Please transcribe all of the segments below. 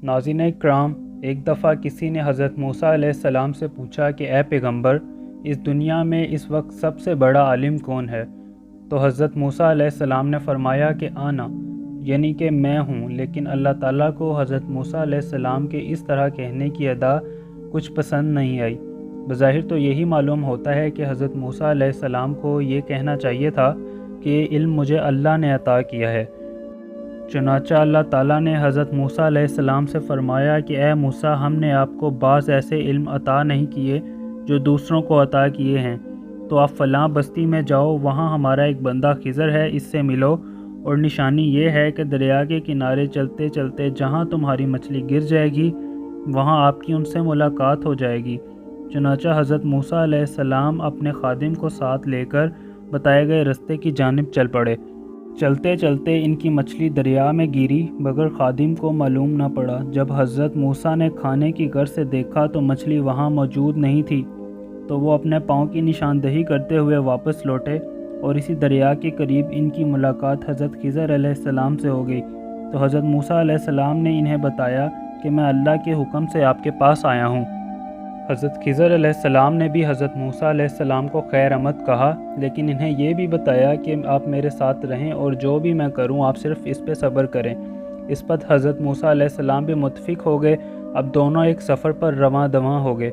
ناظرین اکرام، ایک دفعہ کسی نے حضرت موسیٰ علیہ السلام سے پوچھا کہ اے پیغمبر، اس دنیا میں اس وقت سب سے بڑا عالم کون ہے؟ تو حضرت موسیٰ علیہ السلام نے فرمایا کہ آنا، یعنی کہ میں ہوں۔ لیکن اللہ تعالیٰ کو حضرت موسیٰ علیہ السلام کے اس طرح کہنے کی ادا کچھ پسند نہیں آئی۔ بظاہر تو یہی معلوم ہوتا ہے کہ حضرت موسیٰ علیہ السلام کو یہ کہنا چاہیے تھا کہ یہ علم مجھے اللہ نے عطا کیا ہے۔ چنانچہ اللہ تعالیٰ نے حضرت موسیٰ علیہ السلام سے فرمایا کہ اے موسیٰ، ہم نے آپ کو بعض ایسے علم عطا نہیں کیے جو دوسروں کو عطا کیے ہیں، تو آپ فلاں بستی میں جاؤ، وہاں ہمارا ایک بندہ خضر ہے، اس سے ملو، اور نشانی یہ ہے کہ دریا کے کنارے چلتے چلتے جہاں تمہاری مچھلی گر جائے گی وہاں آپ کی ان سے ملاقات ہو جائے گی۔ چنانچہ حضرت موسیٰ علیہ السلام اپنے خادم کو ساتھ لے کر بتائے گئے رستے کی جانب چل پڑے۔ چلتے چلتے ان کی مچھلی دریا میں گری، مگر خادم کو معلوم نہ پڑا۔ جب حضرت موسیٰ نے کھانے کی غرض سے دیکھا تو مچھلی وہاں موجود نہیں تھی، تو وہ اپنے پاؤں کی نشاندہی کرتے ہوئے واپس لوٹے، اور اسی دریا کے قریب ان کی ملاقات حضرت خضر علیہ السلام سے ہو گئی۔ تو حضرت موسیٰ علیہ السلام نے انہیں بتایا کہ میں اللہ کے حکم سے آپ کے پاس آیا ہوں۔ حضرت خضر علیہ السلام نے بھی حضرت موسیٰ علیہ السلام کو خیر آمد کہا، لیکن انہیں یہ بھی بتایا کہ آپ میرے ساتھ رہیں اور جو بھی میں کروں آپ صرف اس پہ صبر کریں۔ اس پر حضرت موسیٰ علیہ السلام بھی متفق ہو گئے۔ اب دونوں ایک سفر پر رواں دواں ہو گئے۔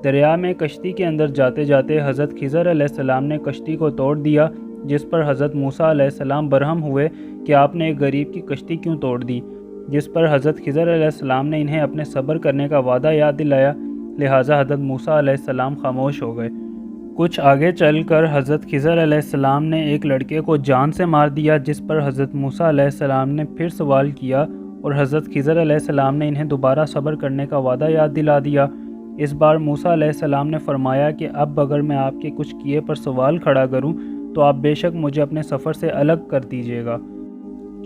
دریا میں کشتی کے اندر جاتے جاتے حضرت خضر علیہ السلام نے کشتی کو توڑ دیا، جس پر حضرت موسیٰ علیہ السلام برہم ہوئے کہ آپ نے ایک غریب کی کشتی کیوں توڑ دی، جس پر حضرت خضر علیہ السلام نے انہیں اپنے صبر کرنے کا وعدہ یاد دلایا، لہٰذا حضرت موسیٰ علیہ السلام خاموش ہو گئے۔ کچھ آگے چل کر حضرت خضر علیہ السلام نے ایک لڑکے کو جان سے مار دیا، جس پر حضرت موسیٰ علیہ السلام نے پھر سوال کیا اور حضرت خضر علیہ السلام نے انہیں دوبارہ صبر کرنے کا وعدہ یاد دلا دیا۔ اس بار موسیٰ علیہ السلام نے فرمایا کہ اب اگر میں آپ کے کچھ کیے پر سوال کھڑا کروں تو آپ بے شک مجھے اپنے سفر سے الگ کر دیجیے گا۔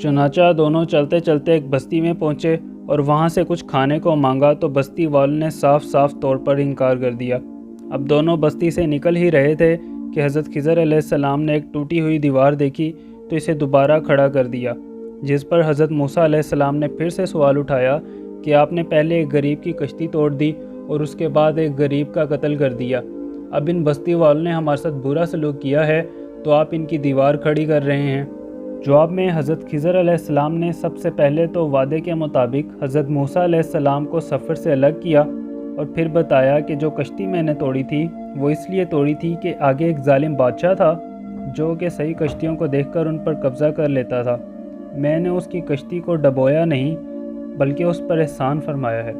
چنانچہ دونوں چلتے چلتے ایک بستی میں پہنچے اور وہاں سے کچھ کھانے کو مانگا تو بستی والوں نے صاف طور پر انکار کر دیا۔ اب دونوں بستی سے نکل ہی رہے تھے کہ حضرت خضر علیہ السلام نے ایک ٹوٹی ہوئی دیوار دیکھی تو اسے دوبارہ کھڑا کر دیا، جس پر حضرت موسیٰ علیہ السلام نے پھر سے سوال اٹھایا کہ آپ نے پہلے ایک غریب کی کشتی توڑ دی اور اس کے بعد ایک غریب کا قتل کر دیا، اب ان بستی والوں نے ہمارے ساتھ برا سلوک کیا ہے تو آپ ان کی دیوار کھڑی کر رہے ہیں۔ جواب میں حضرت خضر علیہ السلام نے سب سے پہلے تو وعدے کے مطابق حضرت موسیٰ علیہ السلام کو سفر سے الگ کیا، اور پھر بتایا کہ جو کشتی میں نے توڑی تھی وہ اس لیے توڑی تھی کہ آگے ایک ظالم بادشاہ تھا جو کہ صحیح کشتیوں کو دیکھ کر ان پر قبضہ کر لیتا تھا۔ میں نے اس کی کشتی کو ڈبویا نہیں بلکہ اس پر احسان فرمایا ہے،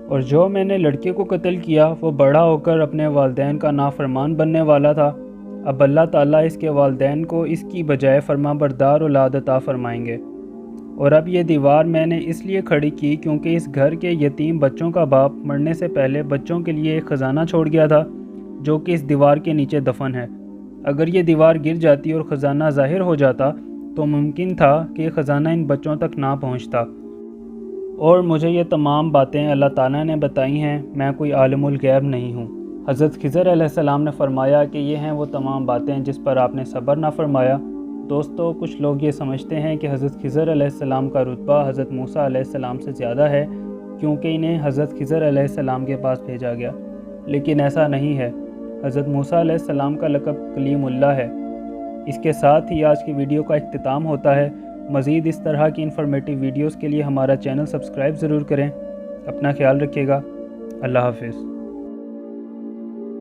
اور جو میں نے لڑکے کو قتل کیا وہ بڑا ہو کر اپنے والدین کا نافرمان بننے والا تھا۔ اب اللہ تعالیٰ اس کے والدین کو اس کی بجائے فرما بردار اولاد عطا فرمائیں گے۔ اور اب یہ دیوار میں نے اس لیے کھڑی کی کیونکہ اس گھر کے یتیم بچوں کا باپ مرنے سے پہلے بچوں کے لیے ایک خزانہ چھوڑ گیا تھا جو کہ اس دیوار کے نیچے دفن ہے۔ اگر یہ دیوار گر جاتی اور خزانہ ظاہر ہو جاتا تو ممکن تھا کہ یہ خزانہ ان بچوں تک نہ پہنچتا۔ اور مجھے یہ تمام باتیں اللہ تعالیٰ نے بتائی ہیں، میں کوئی عالم الغیب نہیں ہوں۔ حضرت خضر علیہ السلام نے فرمایا کہ یہ ہیں وہ تمام باتیں جس پر آپ نے صبر نہ فرمایا۔ دوستو، کچھ لوگ یہ سمجھتے ہیں کہ حضرت خضر علیہ السلام کا رتبہ حضرت موسیٰ علیہ السلام سے زیادہ ہے کیونکہ انہیں حضرت خضر علیہ السلام کے پاس بھیجا گیا، لیکن ایسا نہیں ہے۔ حضرت موسیٰ علیہ السلام کا لقب کلیم اللہ ہے۔ اس کے ساتھ ہی آج کی ویڈیو کا اختتام ہوتا ہے۔ مزید اس طرح کی انفارمیٹیو ویڈیوز کے لیے ہمارا چینل سبسکرائب ضرور کریں۔ اپنا خیال رکھیے گا۔ اللہ حافظ۔